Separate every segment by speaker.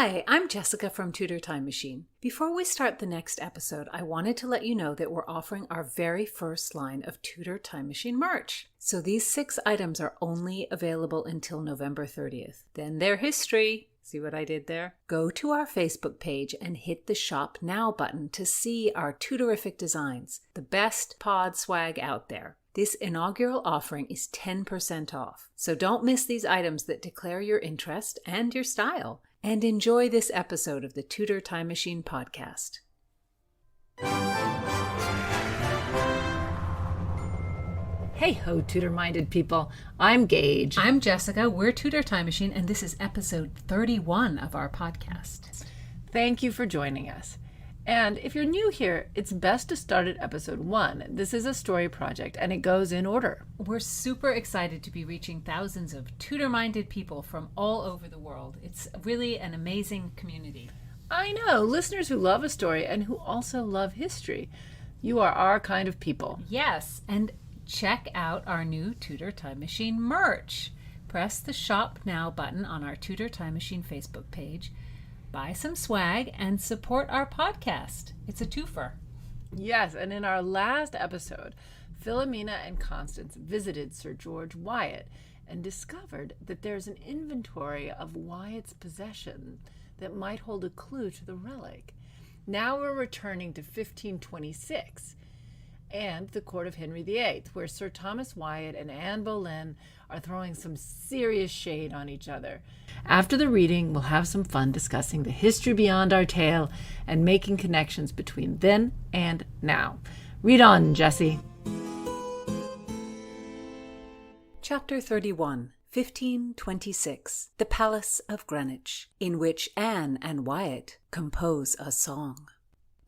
Speaker 1: Hi, I'm Jessica from Tudor Time Machine. Before we start the next episode, I wanted to let you know that we're offering our very first line of Tudor Time Machine merch. So these 6 items are only available until November 30th. Then they're history. See what I did there? Go to our Facebook page and hit the Shop Now button to see our Tudorific designs, the best pod swag out there. This inaugural offering is 10% off. So don't miss these items that declare your interest and your style. And enjoy this episode of the Tudor Time Machine podcast.
Speaker 2: Hey ho, Tudor-minded people. I'm Gage.
Speaker 1: I'm Jessica. We're Tudor Time Machine, and this is episode 31 of our podcast.
Speaker 2: Thank you for joining us. And if you're new here, it's best to start at episode 1. This is a story project, and it goes in order.
Speaker 1: We're super excited to be reaching thousands of Tudor-minded people from all over the world. It's really an amazing community.
Speaker 2: I know, listeners who love a story and who also love history. You are our kind of people.
Speaker 1: Yes, and check out our new Tudor Time Machine merch. Press the Shop Now button on our Tudor Time Machine Facebook page. Buy some swag and support our podcast. It's a twofer.
Speaker 2: Yes, and in our last episode, Philomena and Constance visited Sir George Wyatt and discovered that there's an inventory of Wyatt's possession that might hold a clue to the relic. Now we're returning to 1526 and the court of Henry VIII, where Sir Thomas Wyatt and Anne Boleyn are throwing some serious shade on each other. After the reading, we'll have some fun discussing the history beyond our tale and making connections between then and now. Read on, Jessie.
Speaker 1: Chapter 31, 1526, The Palace of Greenwich, in which Anne and Wyatt compose a song.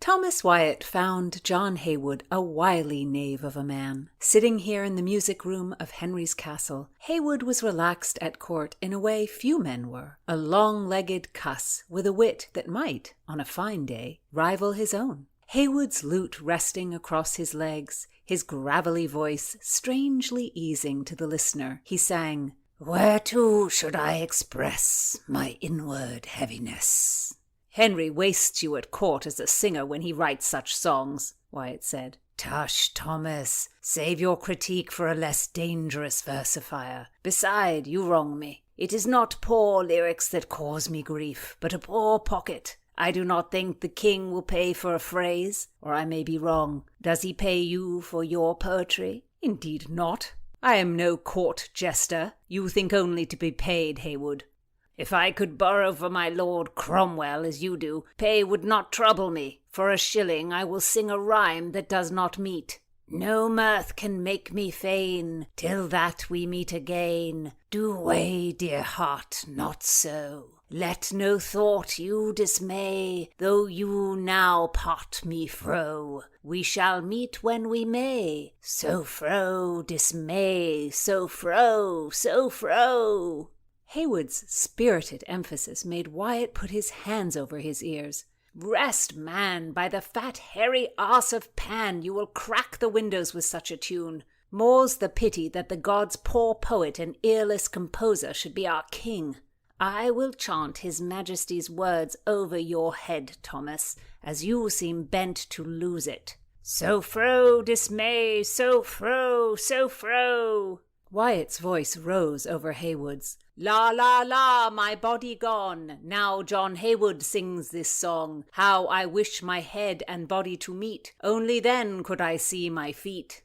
Speaker 1: Thomas Wyatt found John Haywood a wily knave of a man. Sitting here in the music room of Henry's castle, Haywood was relaxed at court in a way few men were, a long-legged cuss with a wit that might, on a fine day, rival his own. Haywood's lute resting across his legs, his gravelly voice strangely easing to the listener, he sang, "Whereto should I express my inward heaviness?" "Henry wastes you at court as a singer when he writes such songs," Wyatt said. "Tush, Thomas, save your critique for a less dangerous versifier. Beside, you wrong me. It is not poor lyrics that cause me grief, but a poor pocket. I do not think the king will pay for a phrase, or I may be wrong. Does he pay you for your poetry?" "Indeed not. I am no court jester. You think only to be paid, Haywood." "If I could borrow for my Lord Cromwell as you do, pay would not trouble me. For a shilling I will sing a rhyme that does not meet. No mirth can make me fain, till that we meet again. Do weigh, dear heart, not so. Let no thought you dismay, though you now part me fro. We shall meet when we may. So fro, dismay, so fro, so fro." Haywood's spirited emphasis made Wyatt put his hands over his ears. "Rest, man, by the fat hairy arse of Pan, you will crack the windows with such a tune. More's the pity that the god's poor poet and earless composer should be our king. I will chant his majesty's words over your head, Thomas, as you seem bent to lose it. So fro, dismay, so fro, so fro." Wyatt's voice rose over Haywood's. "La, la, la, my body gone. Now John Haywood sings this song. How I wish my head and body to meet. Only then could I see my feet."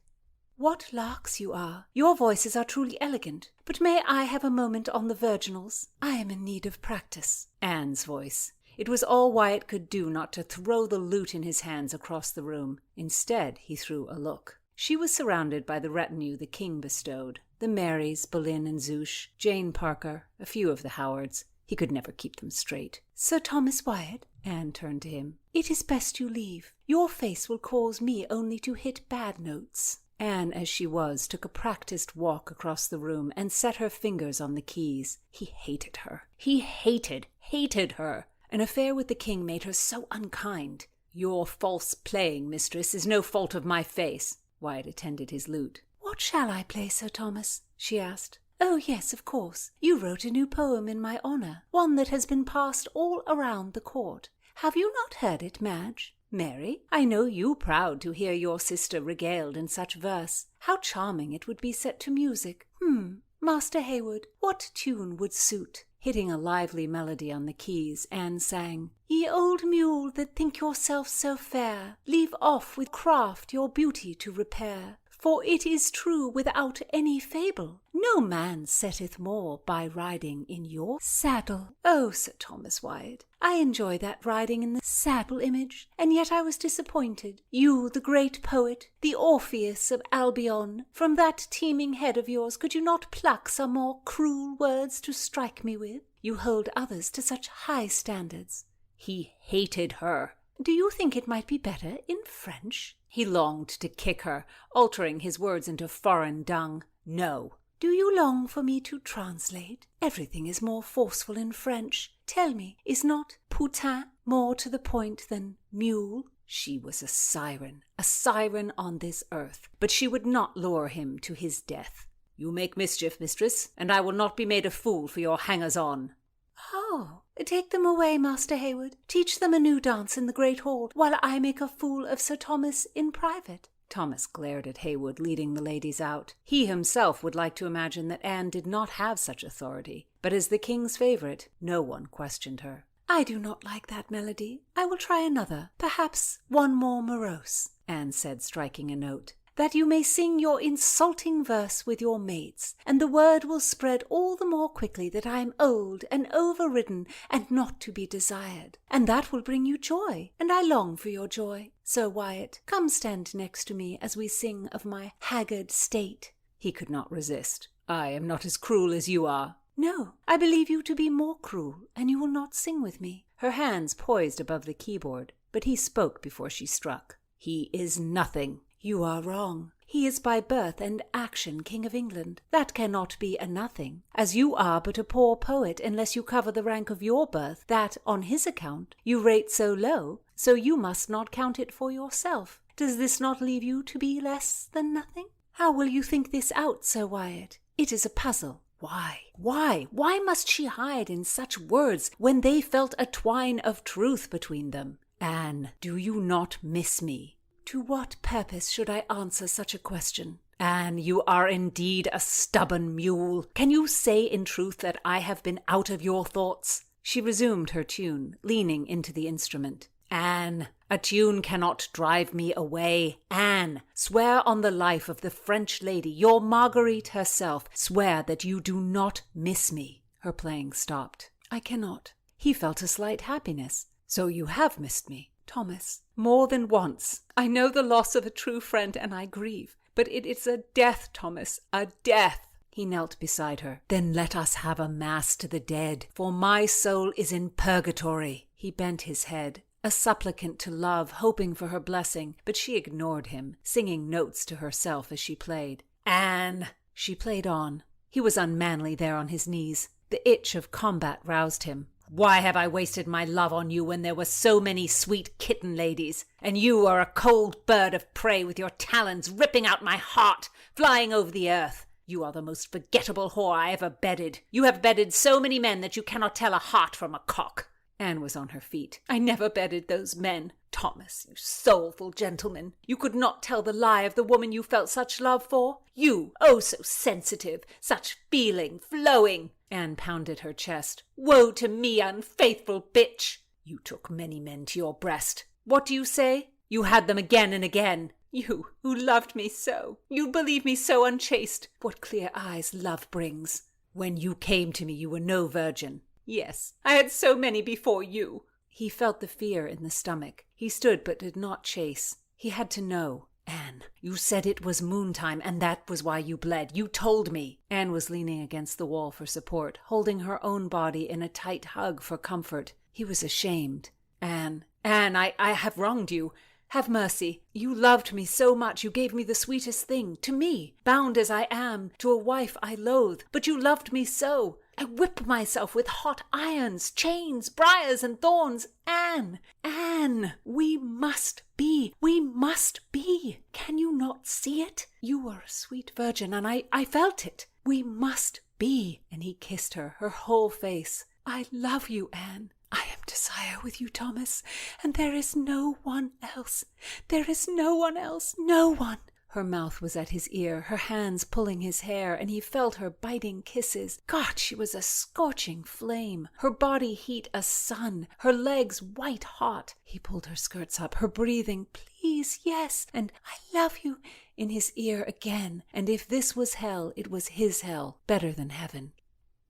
Speaker 1: "What larks you are! Your voices are truly elegant. But may I have a moment on the virginals? I am in need of practice." Anne's voice. It was all Wyatt could do not to throw the lute in his hands across the room. Instead, he threw a look. She was surrounded by the retinue the king bestowed. The Marys, Boleyn and Zouche, Jane Parker, a few of the Howards. He could never keep them straight. "Sir Thomas Wyatt," Anne turned to him, "it is best you leave. Your face will cause me only to hit bad notes." Anne, as she was, took a practiced walk across the room and set her fingers on the keys. He hated her. He hated her. An affair with the king made her so unkind. "Your false playing, mistress, is no fault of my face." Wyatt attended his lute. "What shall I play, Sir Thomas?" she asked. "Oh, yes, of course. You wrote a new poem in my honour, one that has been passed all around the court. Have you not heard it, Madge? Mary, I know you proud to hear your sister regaled in such verse. How charming it would be set to music. Master Haywood, what tune would suit?" Hitting a lively melody on the keys, Anne sang, "Ye old mule that think yourself so fair, leave off with craft your beauty to repair. For it is true without any fable, no man setteth more by riding in your saddle." Oh, Sir Thomas Wyatt, I enjoy that riding in the saddle image, and yet I was disappointed. You, the great poet, the Orpheus of Albion, from that teeming head of yours could you not pluck some more cruel words to strike me with? You hold others to such high standards. He hated her. Do you think it might be better in French? He longed to kick her, altering his words into foreign dung. No. Do you long for me to translate? Everything is more forceful in French. Tell me, is not putain more to the point than mule? She was a siren on this earth, but she would not lure him to his death. "You make mischief, mistress, and I will not be made a fool for your hangers-on." "Oh, take them away, Master Hayward. Teach them a new dance in the great hall, while I make a fool of Sir Thomas in private." Thomas glared at Haywood, leading the ladies out. He himself would like to imagine that Anne did not have such authority, but as the king's favourite, no one questioned her. "I do not like that melody. I will try another, perhaps one more morose," Anne said, striking a note. "That you may sing your insulting verse with your mates, and the word will spread all the more quickly that I am old and overridden and not to be desired. And that will bring you joy, and I long for your joy. Sir Wyatt, come stand next to me as we sing of my haggard state." He could not resist. "I am not as cruel as you are." "No, I believe you to be more cruel, and you will not sing with me." Her hands poised above the keyboard, but he spoke before she struck. "He is nothing." "You are wrong. He is by birth and action King of England. That cannot be a nothing, as you are but a poor poet unless you cover the rank of your birth that, on his account, you rate so low, so you must not count it for yourself. Does this not leave you to be less than nothing? How will you think this out, Sir Wyatt? It is a puzzle. Why must she hide in such words when they felt a twine of truth between them? Anne, do you not miss me? To what purpose should I answer such a question? Anne, you are indeed a stubborn mule. Can you say in truth that I have been out of your thoughts? She resumed her tune, leaning into the instrument. Anne, a tune cannot drive me away. Anne, swear on the life of the French lady, your Marguerite herself, swear that you do not miss me. Her playing stopped. I cannot. He felt a slight happiness. So you have missed me, Thomas. More than once. I know the loss of a true friend, and I grieve. But it is a death, Thomas, a death. He knelt beside her. Then let us have a mass to the dead, for my soul is in purgatory. He bent his head, a supplicant to love, hoping for her blessing, but she ignored him, singing notes to herself as she played. Anne! She played on. He was unmanly there on his knees. The itch of combat roused him. Why have I wasted my love on you when there were so many sweet kitten ladies? And you are a cold bird of prey with your talons ripping out my heart, flying over the earth. You are the most forgettable whore I ever bedded. You have bedded so many men that you cannot tell a heart from a cock. Anne was on her feet. I never bedded those men. Thomas, you soulful gentleman. You could not tell the lie of the woman you felt such love for. You, oh so sensitive, such feeling, flowing. Anne pounded her chest. Woe to me, unfaithful bitch! You took many men to your breast. What do you say? You had them again and again. You, who loved me so. You believe me so unchaste. What clear eyes love brings. When you came to me, you were no virgin. Yes, I had so many before you. He felt the fear in the stomach. He stood but did not chase. He had to know. Anne, you said it was moontime, and that was why you bled. You told me. Anne was leaning against the wall for support, holding her own body in a tight hug for comfort. He was ashamed. Anne, I have wronged you. Have mercy. You loved me so much you gave me the sweetest thing, to me, bound as I am, to a wife I loathe. But you loved me so. I whip myself with hot irons, chains, briars and thorns. Anne, we must be. Can you not see it? You were a sweet virgin, and I felt it. We must be, and he kissed her whole face. I love you, Anne. I am desire with you, Thomas, and there is no one else. There is no one else, no one. Her mouth was at his ear, her hands pulling his hair, and he felt her biting kisses. God, she was a scorching flame, her body heat a sun, her legs white hot. He pulled her skirts up, her breathing, please, yes, and I love you, in his ear again. And if this was hell, it was his hell, better than heaven.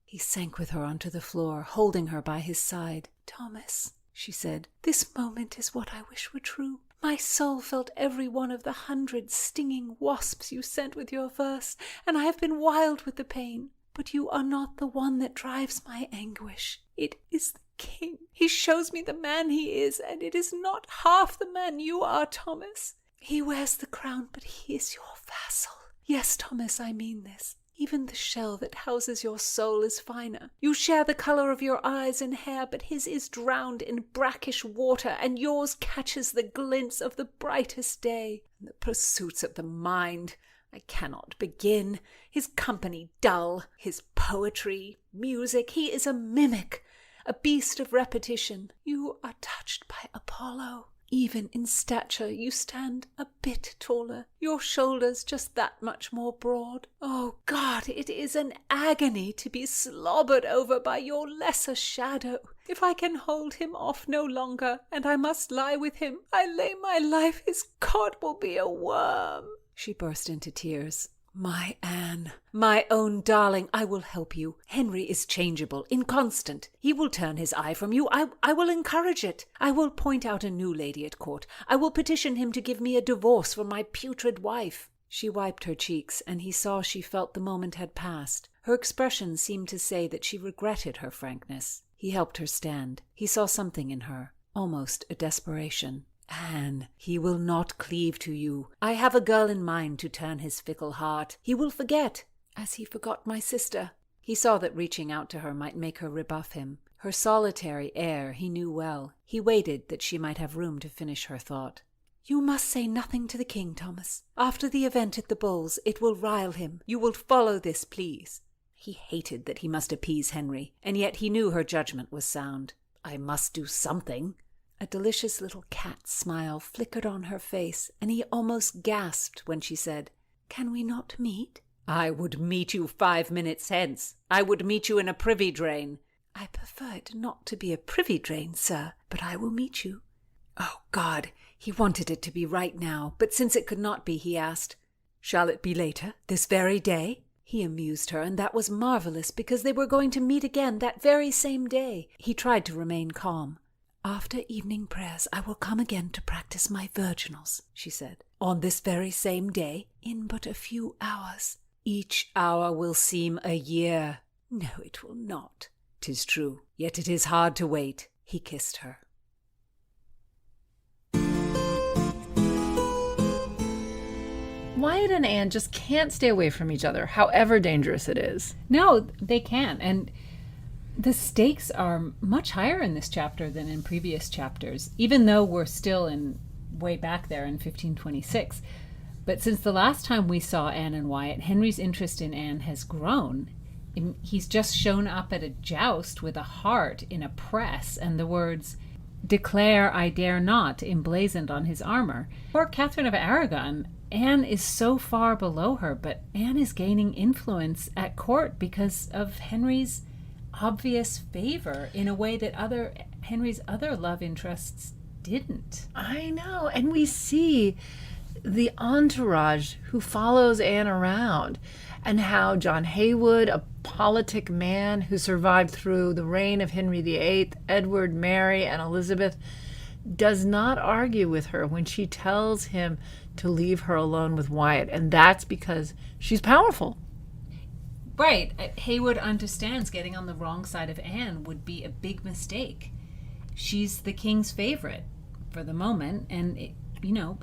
Speaker 1: He sank with her onto the floor, holding her by his side. Thomas, she said, this moment is what I wish were true. My soul felt every one of the 100 stinging wasps you sent with your verse, and I have been wild with the pain. But you are not the one that drives my anguish. It is the king. He shows me the man he is, and it is not half the man you are, Thomas. He wears the crown, but he is your vassal. Yes, Thomas, I mean this. Even the shell that houses your soul is finer. You share the colour of your eyes and hair, but his is drowned in brackish water, and yours catches the glints of the brightest day. And the pursuits of the mind, I cannot begin. His company dull, his poetry, music, he is a mimic, a beast of repetition. You are touched by Apollo. Even in stature you stand a bit taller, your shoulders just that much more broad. Oh God, it is an agony to be slobbered over by your lesser shadow. If I can hold him off no longer, and I must lie with him, I lay my life his cod will be a worm. She burst into tears. My Anne, my own darling, I will help you. Henry is changeable, inconstant. He will turn his eye from you. I will encourage it. I will point out a new lady at court. I will petition him to give me a divorce from my putrid wife. She wiped her cheeks, and he saw she felt the moment had passed. Her expression seemed to say that she regretted her frankness. He helped her stand. He saw something in her, almost a desperation. Anne, he will not cleave to you. I have a girl in mind to turn his fickle heart. He will forget, as he forgot my sister. He saw that reaching out to her might make her rebuff him. Her solitary air he knew well. He waited that she might have room to finish her thought. You must say nothing to the king, Thomas. After the event at the Bulls, it will rile him. You will follow this, please. He hated that he must appease Henry, and yet he knew her judgment was sound. I must do something. A delicious little cat smile flickered on her face, and he almost gasped when she said, Can we not meet? I would meet you 5 minutes hence. I would meet you in a privy drain. I prefer it not to be a privy drain, sir, but I will meet you. Oh, God, he wanted it to be right now, but since it could not be, he asked, Shall it be later, this very day? He amused her, and that was marvellous, because they were going to meet again that very same day. He tried to remain calm. After evening prayers I will come again to practice my virginals, she said. On this very same day, in but a few hours. Each hour will seem a year. No, it will not. 'Tis true, yet it is hard to wait. He kissed her.
Speaker 2: Wyatt and Anne just can't stay away from each other, however dangerous it is.
Speaker 1: No, they can't, and the stakes are much higher in this chapter than in previous chapters, even though we're still in way back there in 1526. But since the last time we saw Anne and Wyatt, Henry's interest in Anne has grown. He's just shown up at a joust with a heart in a press and the words, Declare I dare not, emblazoned on his armor. Poor Catherine of Aragon, Anne is so far below her, but Anne is gaining influence at court because of Henry's obvious favor in a way that Henry's other love interests didn't.
Speaker 2: I know, and we see the entourage who follows Anne around, and how John Haywood, a politic man who survived through the reign of Henry VIII, Edward, Mary, and Elizabeth, does not argue with her when she tells him to leave her alone with Wyatt, and that's because she's powerful.
Speaker 1: Right. Haywood understands getting on the wrong side of Anne would be a big mistake. She's the king's favorite for the moment, and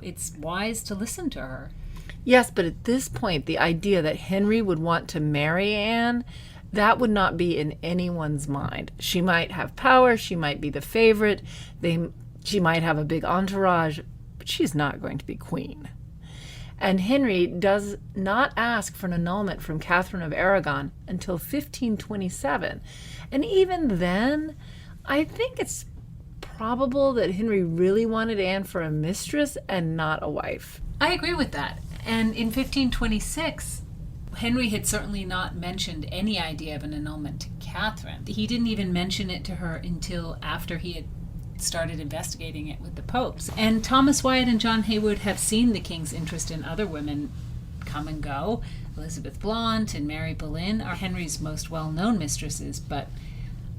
Speaker 1: it's wise to listen to her.
Speaker 2: Yes, but at this point, the idea that Henry would want to marry Anne, that would not be in anyone's mind. She might have power, she might be the favorite, she might have a big entourage, but she's not going to be queen. And Henry does not ask for an annulment from Catherine of Aragon until 1527. And even then, I think it's probable that Henry really wanted Anne for a mistress and not a wife.
Speaker 1: I agree with that. And in 1526, Henry had certainly not mentioned any idea of an annulment to Catherine. He didn't even mention it to her until after he had started investigating it with the popes. And Thomas Wyatt and John Haywood have seen the king's interest in other women come and go. Elizabeth Blount and Mary Boleyn are Henry's most well-known mistresses, but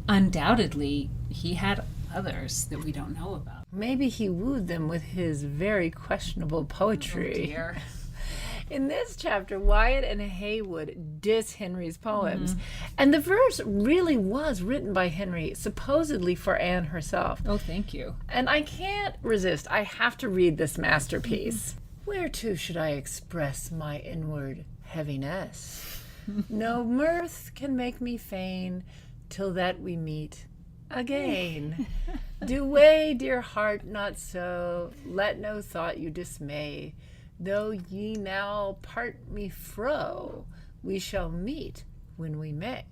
Speaker 1: undoubtedly he had others that we don't know about.
Speaker 2: Maybe he wooed them with his very questionable poetry.
Speaker 1: Oh dear.
Speaker 2: In this chapter, Wyatt and Haywood diss Henry's poems. And the verse really was written by Henry, supposedly for Anne herself.
Speaker 1: Oh, thank you.
Speaker 2: And I can't resist. I have to read this masterpiece. Whereto should I express my inward heaviness? No mirth can make me fain till that we meet again. Do weigh, dear heart, not so. Let no thought you dismay. Though ye now part me fro, we shall meet when we may.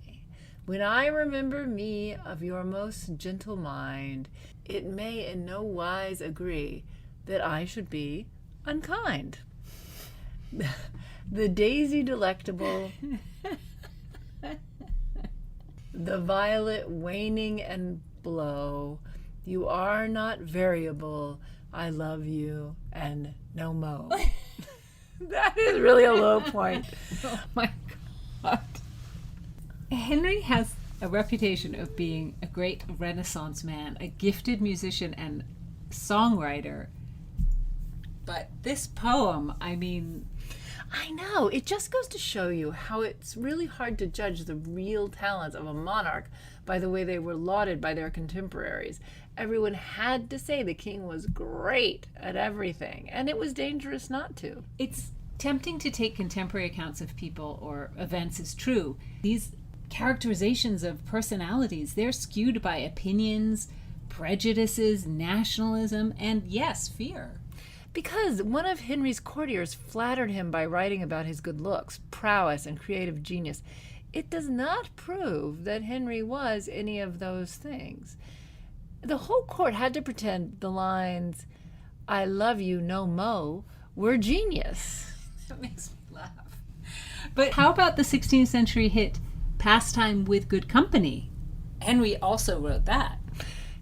Speaker 2: When I remember me of your most gentle mind, it may in no wise agree that I should be unkind. The daisy delectable, the violet waning and blow, you are not variable, I love you, and no mo. That is really a low point.
Speaker 1: Oh my God. Henry has a reputation of being a great Renaissance man, a gifted musician and songwriter. But this poem, I mean...
Speaker 2: I know. It just goes to show you how it's really hard to judge the real talents of a monarch by the way they were lauded by their contemporaries. Everyone had to say the king was great at everything, and it was dangerous not to.
Speaker 1: It's tempting to take contemporary accounts of people or events as true. These characterizations of personalities, they're skewed by opinions, prejudices, nationalism, and yes, fear.
Speaker 2: Because one of Henry's courtiers flattered him by writing about his good looks, prowess, and creative genius. It does not prove that Henry was any of those things. The whole court had to pretend the lines, I love you no mo, were genius.
Speaker 1: That makes me laugh. But how about the 16th century hit Pastime with Good Company? Henry also wrote that.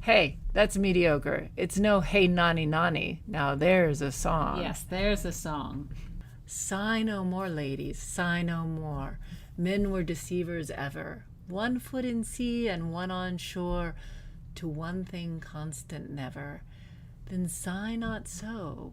Speaker 2: Hey, that's mediocre. It's no Hey Nonny Nonny. Now there's a song.
Speaker 1: Yes, there's a song.
Speaker 2: Sigh no more, ladies, sigh no more. Men were deceivers ever. One foot in sea and one on shore, to one thing constant never. Then sigh not so,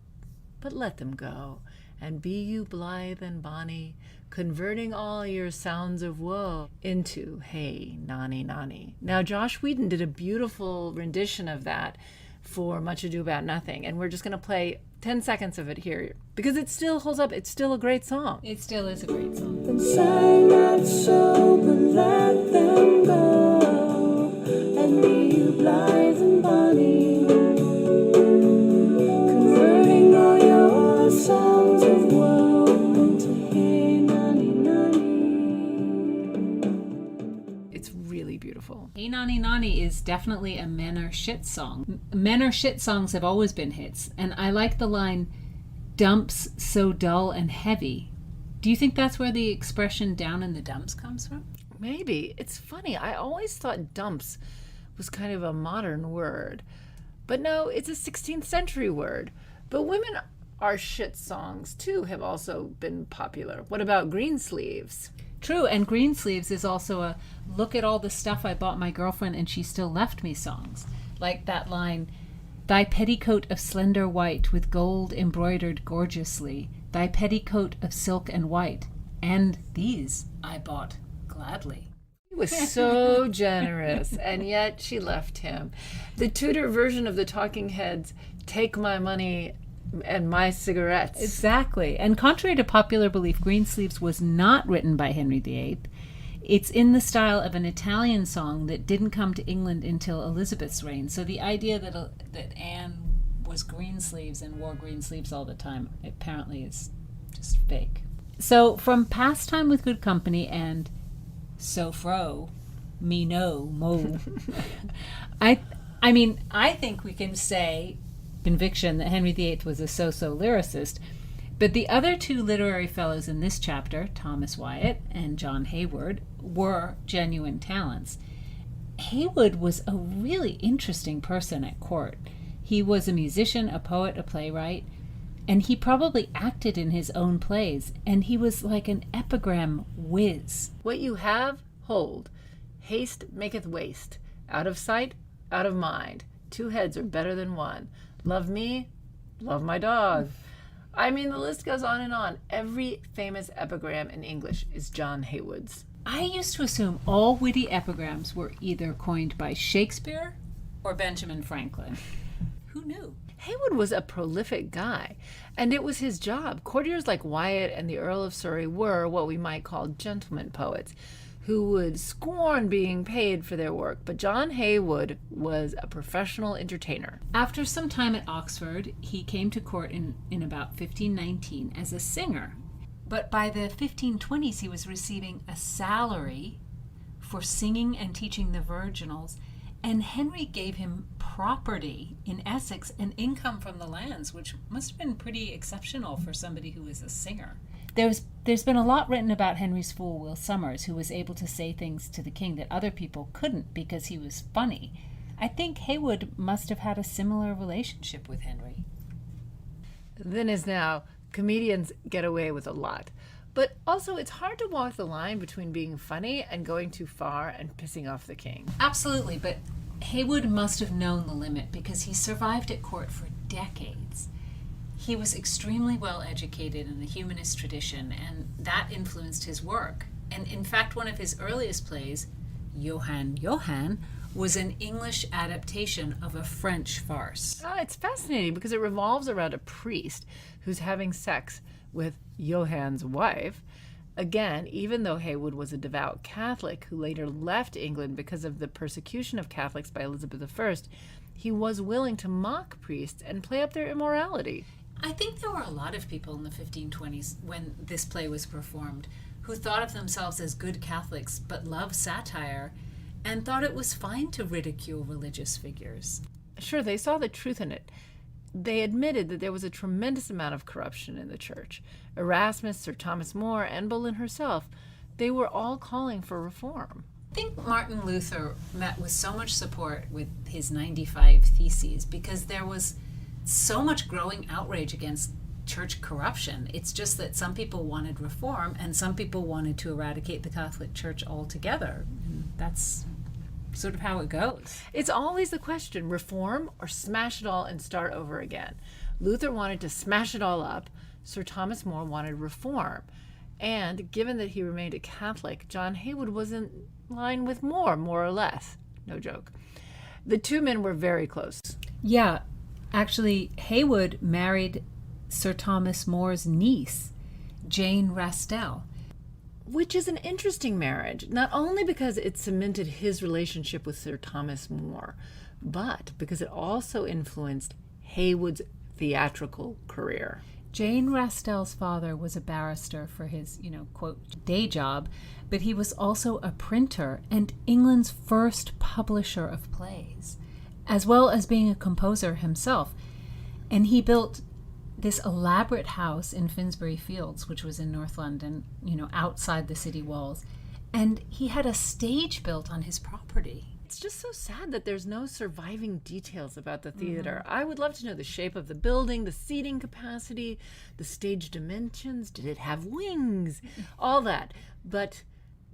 Speaker 2: but let them go, and be you blithe and bonny, converting all your sounds of woe into Hey Nonny Nonny. Now Josh Whedon did a beautiful rendition of that for Much Ado About Nothing, and we're just going to play 10 seconds of it here because it still holds up. It's still a great song.
Speaker 1: It still is a great song.
Speaker 3: And sigh not so, but let them go, and be you blithe and bonny, converting all your songs of woe into Hey Nonny Nonny.
Speaker 2: It's really beautiful.
Speaker 1: Hey Nonny Nonny is definitely a men are shit song. Men are shit songs have always been hits, and I like the line, dumps so dull and heavy. Do you think that's where the expression down in the dumps comes from?
Speaker 2: Maybe. It's funny. I always thought dumps was kind of a modern word. But no, it's a 16th century word. But women are shit songs, too, have also been popular. What about Greensleeves?
Speaker 1: True, and Greensleeves is also a look at all the stuff I bought my girlfriend and she still left me songs. Like that line, thy petticoat of slender white with gold embroidered gorgeously, thy petticoat of silk and white, and these I bought gladly.
Speaker 2: He was so generous, and yet she left him. The Tudor version of the Talking Heads, take my money and my cigarettes.
Speaker 1: Exactly. And contrary to popular belief, Greensleeves was not written by Henry VIII. It's in the style of an Italian song that didn't come to England until Elizabeth's reign. So the idea that Anne was Greensleeves and wore green sleeves all the time apparently is just fake. So from Pastime with Good Company and So Fro, Me No, Mo, I mean, I think we can say conviction that Henry VIII was a so-so lyricist, but the other two literary fellows in this chapter, Thomas Wyatt and John Hayward, were genuine talents. Haywood was a really interesting person at court. He was a musician, a poet, a playwright, and he probably acted in his own plays, and he was like an epigram whiz.
Speaker 2: What you have, hold. Haste maketh waste. Out of sight, out of mind. 2 heads are better than one. Love me, love my dog. I mean, the list goes on and on. Every famous epigram in English is John Haywood's.
Speaker 1: I used to assume all witty epigrams were either coined by Shakespeare or Benjamin Franklin. Who knew?
Speaker 2: Haywood was a prolific guy, and it was his job. Courtiers like Wyatt and the Earl of Surrey were what we might call gentleman poets, who would scorn being paid for their work, but John Haywood was a professional entertainer.
Speaker 1: After some time at Oxford, he came to court in about 1519 as a singer. But by the 1520s, he was receiving a salary for singing and teaching the virginals, and Henry gave him property in Essex and income from the lands, which must have been pretty exceptional for somebody who was a singer. There's been a lot written about Henry's fool, Will Somers, who was able to say things to the king that other people couldn't because he was funny. I think Haywood must have had a similar relationship with Henry.
Speaker 2: Then as now, comedians get away with a lot. But also, it's hard to walk the line between being funny and going too far and pissing off the king.
Speaker 1: Absolutely, but Haywood must have known the limit because he survived at court for decades. He was extremely well educated in the humanist tradition, and that influenced his work. And in fact, one of his earliest plays, Johann Johann, was an English adaptation of a French farce.
Speaker 2: It's fascinating because it revolves around a priest who's having sex with Johann's wife. Again, even though Haywood was a devout Catholic who later left England because of the persecution of Catholics by Elizabeth I, he was willing to mock priests and play up their immorality.
Speaker 1: I think there were a lot of people in the 1520s when this play was performed who thought of themselves as good Catholics but loved satire and thought it was fine to ridicule religious figures.
Speaker 2: Sure, they saw the truth in it. They admitted that there was a tremendous amount of corruption in the church. Erasmus, Sir Thomas More, and Boleyn herself, they were all calling for reform.
Speaker 1: I think Martin Luther met with so much support with his 95 Theses because there was so much growing outrage against church corruption. It's just that some people wanted reform and some people wanted to eradicate the Catholic Church altogether. And that's sort of how it goes.
Speaker 2: It's always the question, reform or smash it all and start over again. Luther wanted to smash it all up. Sir Thomas More wanted reform. And given that he remained a Catholic, John Haywood was in line with More or less. No joke. The two men were very close.
Speaker 1: Yeah, actually, Haywood married Sir Thomas More's niece, Jane Rastell.
Speaker 2: Which is an interesting marriage, not only because it cemented his relationship with Sir Thomas More, but because it also influenced Haywood's theatrical career.
Speaker 1: Jane Rastell's father was a barrister for his, quote, day job, but he was also a printer and England's first publisher of plays, as well as being a composer himself. And he built this elaborate house in Finsbury Fields, which was in North London, outside the city walls. And he had a stage built on his property.
Speaker 2: It's just so sad that there's no surviving details about the theater. I would love to know the shape of the building, the seating capacity, the stage dimensions. Did it have wings? All that. But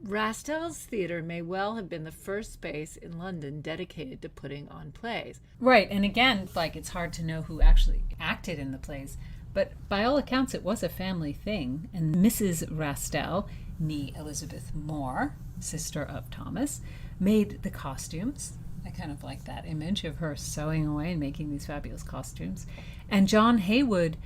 Speaker 2: Rastell's theater may well have been the first space in London dedicated to putting on plays.
Speaker 1: Right, and again, it's hard to know who actually acted in the plays, but by all accounts it was a family thing, and Mrs. Rastell, née Elizabeth More, sister of Thomas, made the costumes. I kind of like that image of her sewing away and making these fabulous costumes. And John Haywood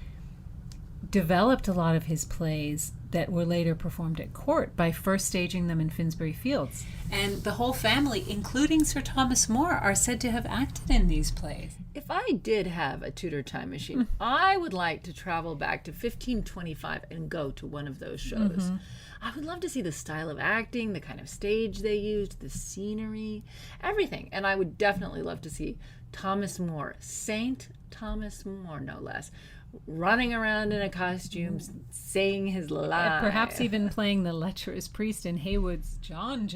Speaker 1: developed a lot of his plays that were later performed at court by first staging them in Finsbury Fields. And the whole family, including Sir Thomas More, are said to have acted in these plays.
Speaker 2: If I did have a Tudor time machine, I would like to travel back to 1525 and go to one of those shows. I would love to see the style of acting, the kind of stage they used, the scenery, everything. And I would definitely love to see Thomas More, Saint Thomas More, no less, running around in a costume, saying his line.
Speaker 1: Perhaps even playing the lecherous priest in Haywood's John.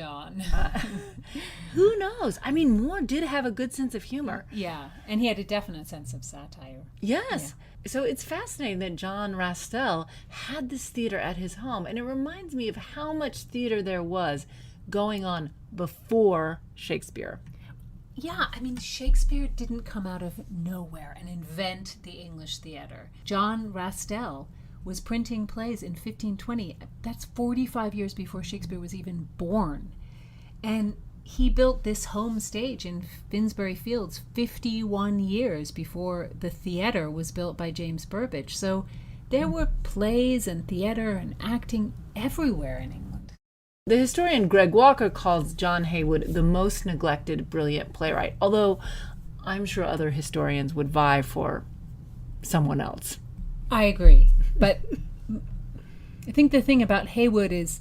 Speaker 2: Who knows? I mean, Moore did have a good sense of humor.
Speaker 1: Yeah, and he had a definite sense of satire.
Speaker 2: Yes. Yeah. So it's fascinating that John Rastell had this theater at his home, and it reminds me of how much theater there was going on before Shakespeare.
Speaker 1: Yeah, I mean, Shakespeare didn't come out of nowhere and invent the English theater. John Rastell was printing plays in 1520. That's 45 years before Shakespeare was even born. And he built this home stage in Finsbury Fields 51 years before the theater was built by James Burbage. So there were plays and theater and acting everywhere in England.
Speaker 2: The historian Greg Walker calls John Haywood the most neglected, brilliant playwright, although I'm sure other historians would vie for someone else.
Speaker 1: I agree. But I think the thing about Haywood is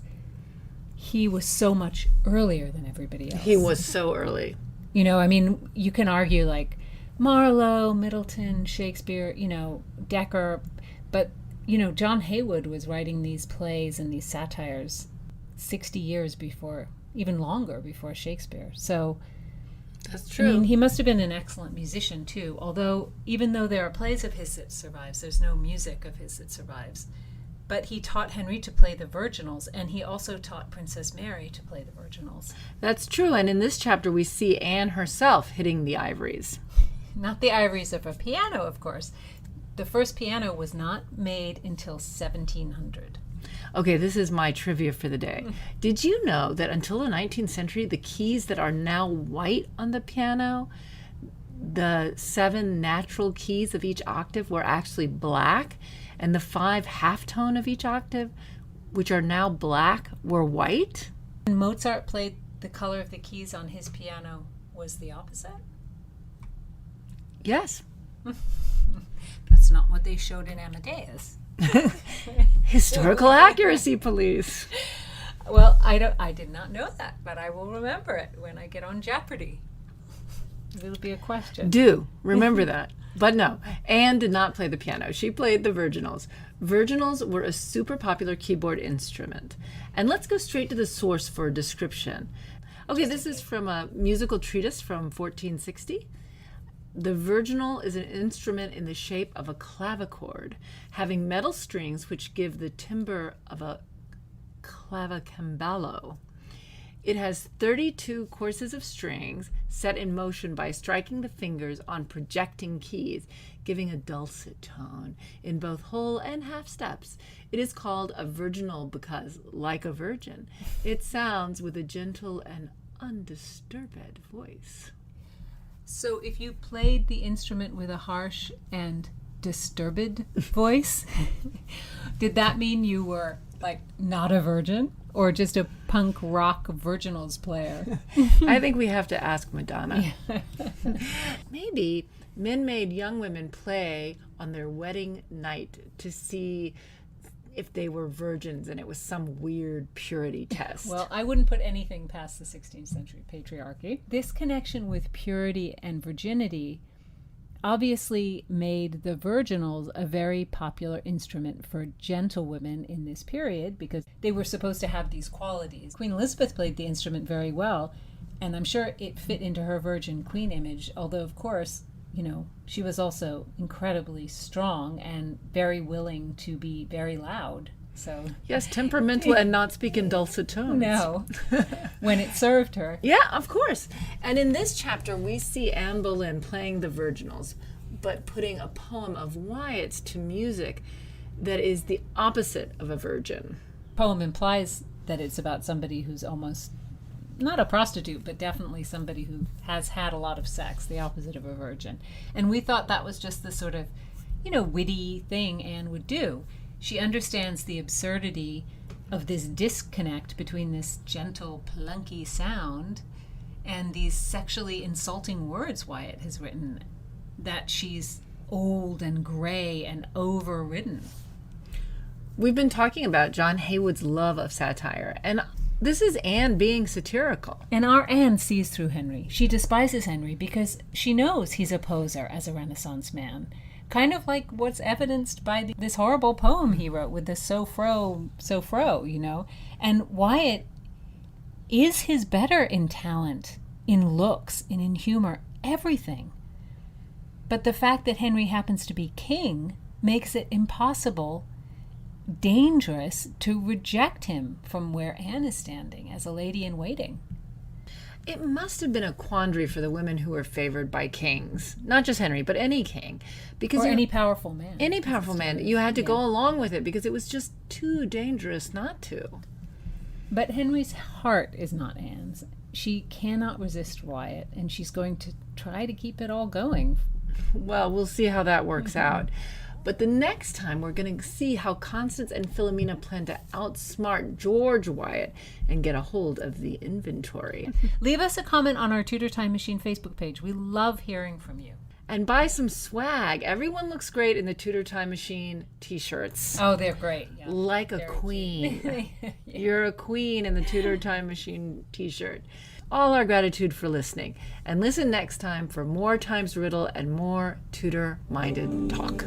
Speaker 1: he was so much earlier than everybody else.
Speaker 2: He was so early.
Speaker 1: You know, I mean, you can argue like Marlowe, Middleton, Shakespeare, Dekker, but, John Haywood was writing these plays and these satires 60 years before, even longer before Shakespeare. So
Speaker 2: that's true.
Speaker 1: I mean, he must have been an excellent musician too, although even though there are plays of his that survives, there's no music of his that survives. But he taught Henry to play the virginals, and he also taught Princess Mary to play the virginals.
Speaker 2: That's true, and in this chapter we see Anne herself hitting the ivories.
Speaker 1: Not the ivories of a piano, of course. The first piano was not made until 1700.
Speaker 2: Okay, this is my trivia for the day. Did you know that until the 19th century, the keys that are now white on the piano, the 7 natural keys of each octave were actually black, and the 5 halftone of each octave, which are now black, were white?
Speaker 1: When Mozart played the color of the keys on his piano was the opposite?
Speaker 2: Yes.
Speaker 1: That's not what they showed in Amadeus.
Speaker 2: Historical accuracy police.
Speaker 1: Well, I did not know that, but I will remember it when I get on Jeopardy. It'll be a question.
Speaker 2: Do remember that. But no, Anne did not play the piano. She played the virginals. Virginals were a super popular keyboard instrument. And let's go straight to the source for a description. Okay, this is from a musical treatise from 1460. The virginal is an instrument in the shape of a clavichord, having metal strings which give the timbre of a clavicembalo. It has 32 courses of strings set in motion by striking the fingers on projecting keys, giving a dulcet tone in both whole and half steps. It is called a virginal because, like a virgin, it sounds with a gentle and undisturbed voice.
Speaker 1: So if you played the instrument with a harsh and disturbed voice, did that mean you were like not a virgin or just a punk rock virginals player?
Speaker 2: I think we have to ask Madonna. Maybe men made young women play on their wedding night to see if they were virgins, and it was some weird purity test.
Speaker 1: Well, I wouldn't put anything past the 16th century patriarchy. This connection with purity and virginity obviously made the virginals a very popular instrument for gentlewomen in this period because they were supposed to have these qualities. Queen Elizabeth played the instrument very well, and I'm sure it fit into her virgin queen image, although, of course, she was also incredibly strong and very willing to be very loud. So
Speaker 2: yes, temperamental and not speak in dulcet tones.
Speaker 1: No, when it served her.
Speaker 2: Yeah, of course. And in this chapter, we see Anne Boleyn playing the virginals, but putting a poem of Wyatt's to music that is the opposite of a virgin.
Speaker 1: Poem implies that it's about somebody who's almost not a prostitute, but definitely somebody who has had a lot of sex, the opposite of a virgin. And we thought that was just the sort of, witty thing Anne would do. She understands the absurdity of this disconnect between this gentle, plunky sound and these sexually insulting words Wyatt has written, that she's old and gray and overridden.
Speaker 2: We've been talking about John Haywood's love of satire, and this is Anne being satirical.
Speaker 1: And our Anne sees through Henry. She despises Henry because she knows he's a poser as a Renaissance man. Kind of like what's evidenced by this horrible poem he wrote with the so fro, you know. And Wyatt is his better in talent, in looks, and in humor, everything. But the fact that Henry happens to be king makes it impossible, dangerous, to reject him from where Anne is standing as a lady in waiting.
Speaker 2: It must have been a quandary for the women who were favored by kings, not just Henry, but any king, because
Speaker 1: or any powerful man.
Speaker 2: Any powerful man, you had to go along with it because it was just too dangerous not to.
Speaker 1: But Henry's heart is not Anne's. She cannot resist Wyatt, and she's going to try to keep it all going.
Speaker 2: Well, we'll see how that works out. But the next time, we're going to see how Constance and Philomena plan to outsmart George Wyatt and get a hold of the inventory.
Speaker 1: Leave us a comment on our Tudor Time Machine Facebook page. We love hearing from you.
Speaker 2: And buy some swag. Everyone looks great in the Tudor Time Machine t-shirts.
Speaker 1: Oh, they're great. Yeah.
Speaker 2: Like a queen. You're a queen in the Tudor Time Machine t-shirt. All our gratitude for listening. And listen next time for more Time's Riddle and more Tudor-minded talk.